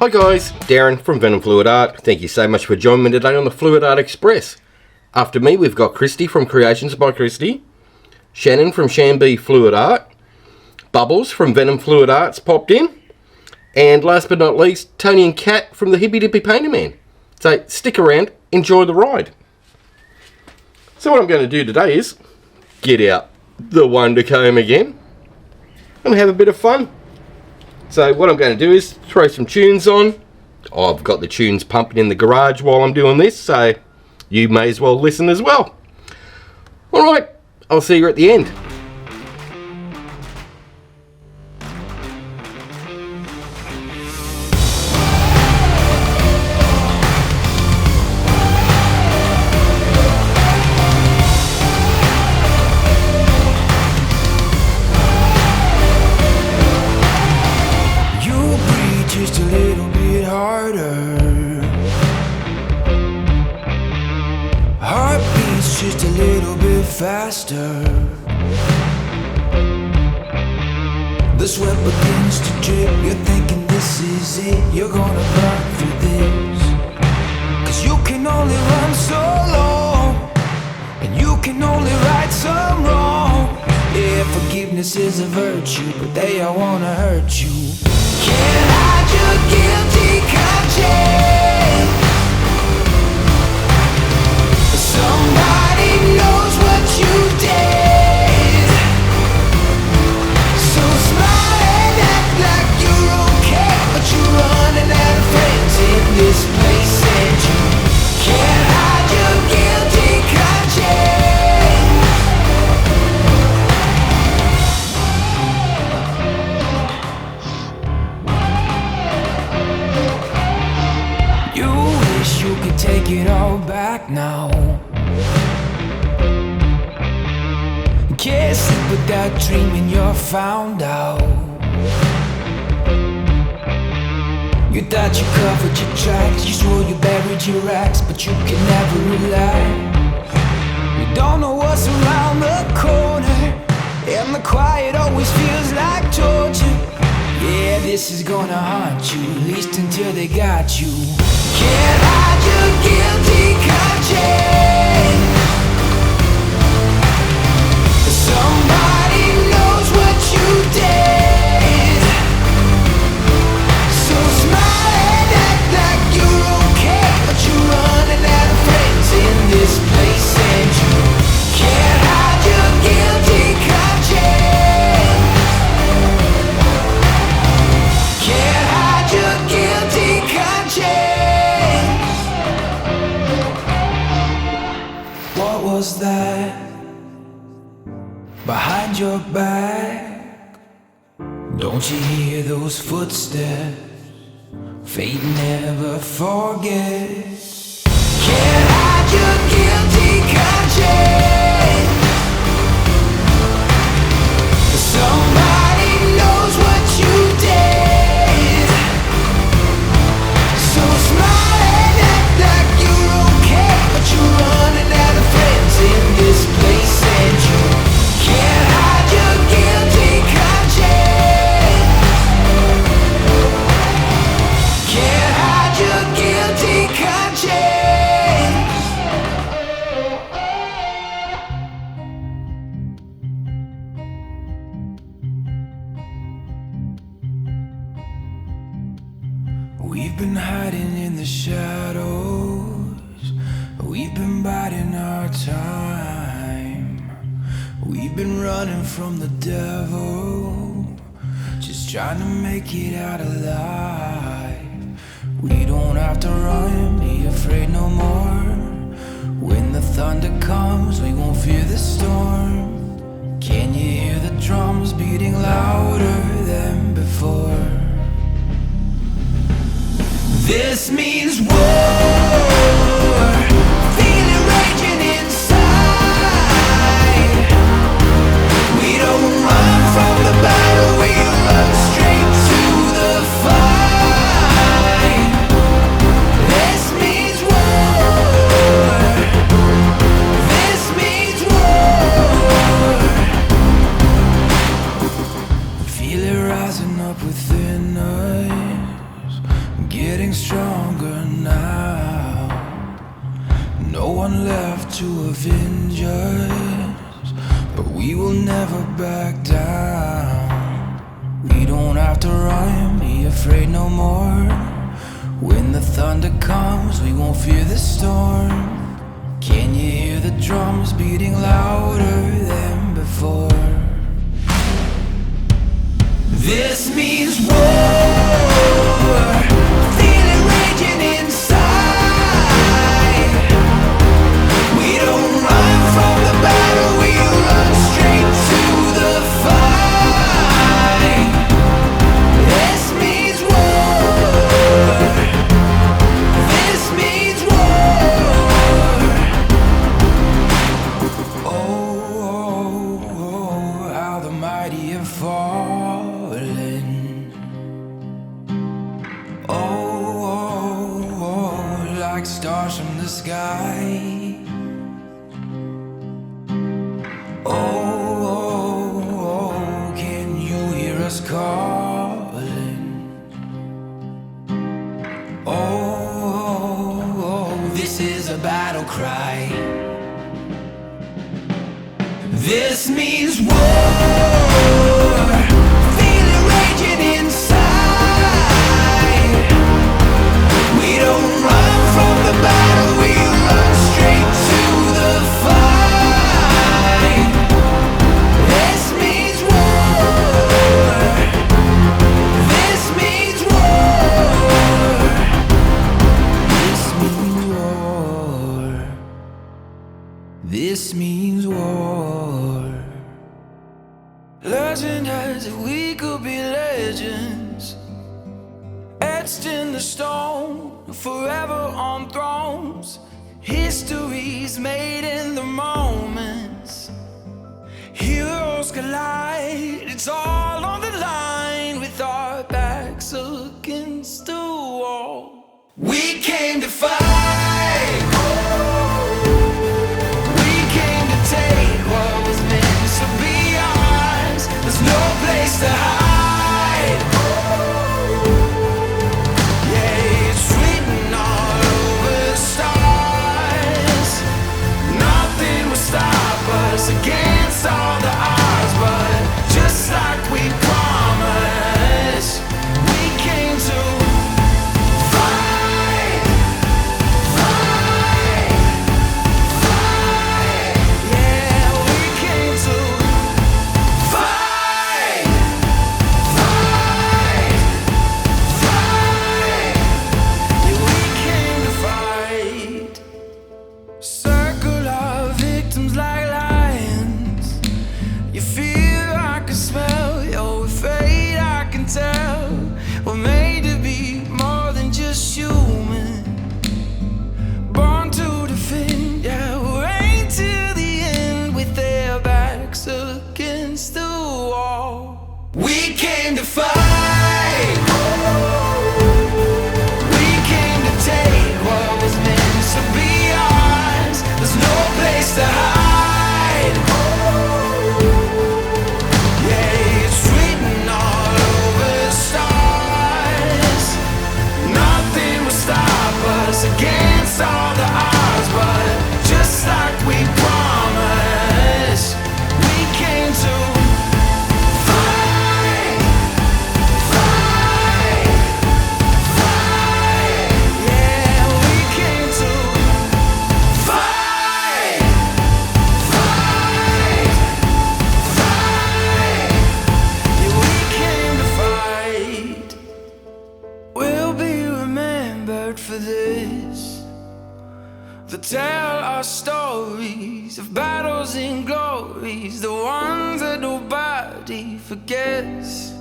Hi guys, Darren from venomfluidart. Thank you so much for joining me today on the Fluid Art Express. After me we've got Kristey from Creations by Kristey, Shannon from ShanB Fluid Art, Bubbles from Venom Fluid Art's popped in, and last but not least, Tony and Kat from the Hippy Dippy Painter Man. So stick around, enjoy the ride. So what I'm going to do today is get out the Wonder Comb again and have a bit of fun. So what I'm going to do is throw some tunes on. I've got the tunes pumping in the garage while I'm doing this, so you may as well listen as well. Alright, I'll see you at the end. Faster. The sweat begins to drip. You're thinking this is it. You're gonna burn through this. Cause you can only run so long, and you can only right some wrong. Yeah, forgiveness is a virtue, but they all wanna hurt you. Can't hide your guilty conscience. Somebody knows what you did. So smile and act like you're okay, but you're running out of friends in this place, and you can't hide your guilty conscience. You wish you could take it all back now. Can't sleep without dreaming you're found out. You thought you covered your tracks, you swore you buried your racks, but you can never relax. You don't know what's around the corner, and the quiet always feels like torture. Yeah, this is gonna haunt you, at least until they got you. Can't hide your guilty conscience. Somebody knows what you did. So smile and act like you're okay, but you're running out of friends in this place, and you can't hide your guilty conscience. Can't hide your guilty conscience. What was that? Behind your back, don't you hear those footsteps? Fate never forgets. Can't hide your guilty conscience. Somebody knows what you did. So smile and act like you're okay, but you're running out of friends in this place, and you can't hide your guilty conscience. Can't hide your guilty conscience. We've been hiding in the shadows. We've been biding our time. We've been running from the devil, just trying to make it out alive. We don't have to run, be afraid no more. When the thunder comes, we won't fear the storm. Can you hear the drums beating louder than before? This means war. Feel it raging inside. We don't run from the battle, we run straight to the fight. This means war. This means war. Feel it rising up within us. getting stronger now. No one left to avenge us, but we will never back down. We don't have to run, be afraid no more. When the thunder comes, we won't fear the storm. Can you hear the drums beating louder than before? This means war. Feel it raging inside. We don't run from the battle, we run straight to the fight. This means war. This means war. Oh, how the mighty have fallen. Like stars from the sky. Oh, can you hear us calling? Oh, this is a battle cry. This means war. Feel it raging inside. We don't run from the battle, we run straight to the fight. This means war. This means war. This means war. This means war. Legend has it we could be legends, etched in the stone, forever on thrones. History's made in the moments. Heroes collide, it's all on the line, with our backs against the wall. We came to fight. We came to take what was meant to be ours. There's no place to hide. Against all the odds, but just like we promised, we came to fight, fight, fight. Yeah, we came to fight, fight, fight. Yeah, we came to fight. Circle our victims like smell, you're afraid, I can tell. We're made to be more than just human, born to defend. Yeah, we're aimed to the end, with their backs against the wall. We came to fight. We came to take what was meant to be ours. There's no place to hide. Against all the odds, but just like we promised, we came to fight, fight, fight. Yeah, we came to fight, fight, fight. Yeah, we came to fight. We'll be remembered for this. To tell our stories of battles and glories, the ones that nobody forgets.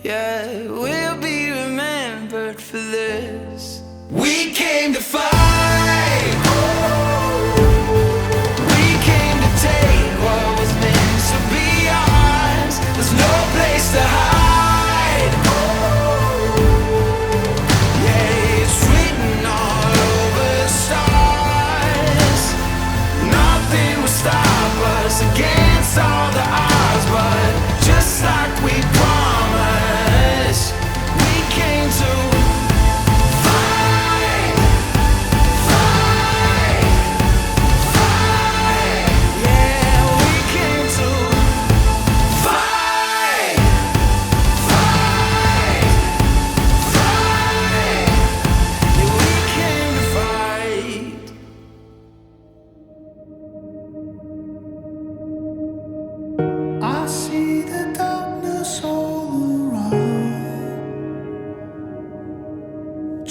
Yeah, we'll be remembered for this. We came to fight. We came to take what was meant to be ours. There's no place to hide. Against all the odds, but just like we promised, we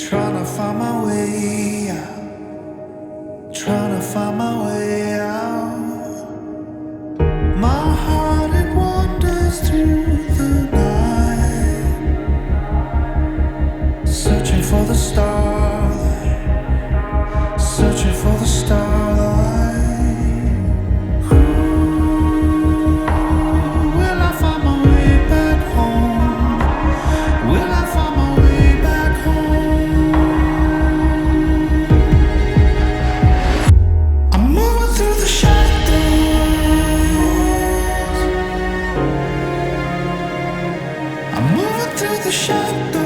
Trying to find my way out. Trying to find my way out. My heart, it wanders through the night, searching for the starlight, searching for the starlight. Will I find my way back home? Will I find my way back home? I'm moving through the shadows. I'm moving through the shadows.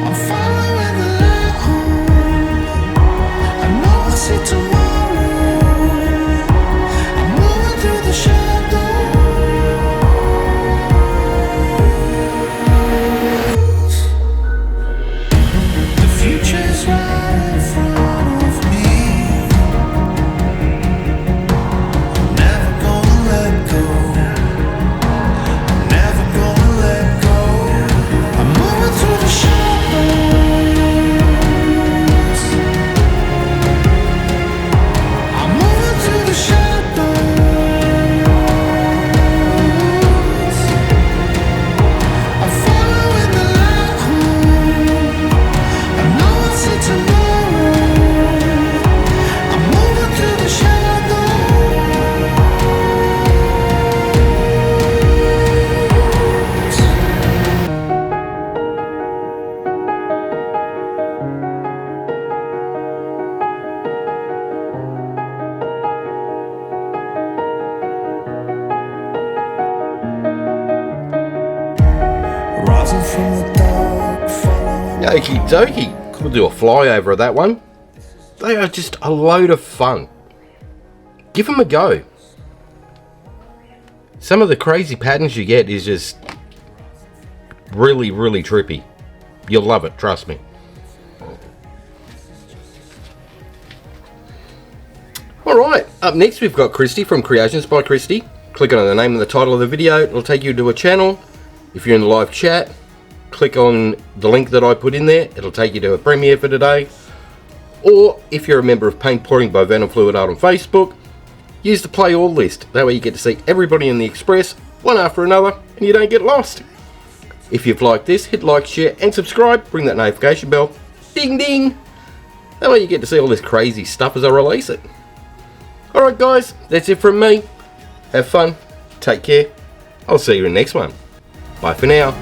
I'm following the light home. I know I'll see tomorrow. I'm moving through the shadows. The future's right in front of me. I'm never gonna let go. I'm never gonna let go. I'm moving through the shadows. I'm moving through the shadows. I'm following the light home. I know I'll see tomorrow. I'm moving through the rising from the dark, following. Okie dokie. We'll do a flyover of that one. They are just a load of fun. Give them a go. Some of the crazy patterns you get is just really, really trippy. You'll love it, trust me. Alright, up next we've got Kristey from Creations by Kristey. Click on the name and the title of the video, it'll take you to a channel. If you're in the live chat, click on the link that I put in there, it'll take you to a premiere for today. Or if you're a member of Paint Pouring by venomfluidart on Facebook, use the play all list. That way you get to see everybody in the Express, one after another, and you don't get lost. If you've liked this, hit like, share, and subscribe. Ring that notification bell. Ding ding! That way you get to see all this crazy stuff as I release it. Alright guys, that's it from me. Have fun, take care, I'll see you in the next one. Bye for now.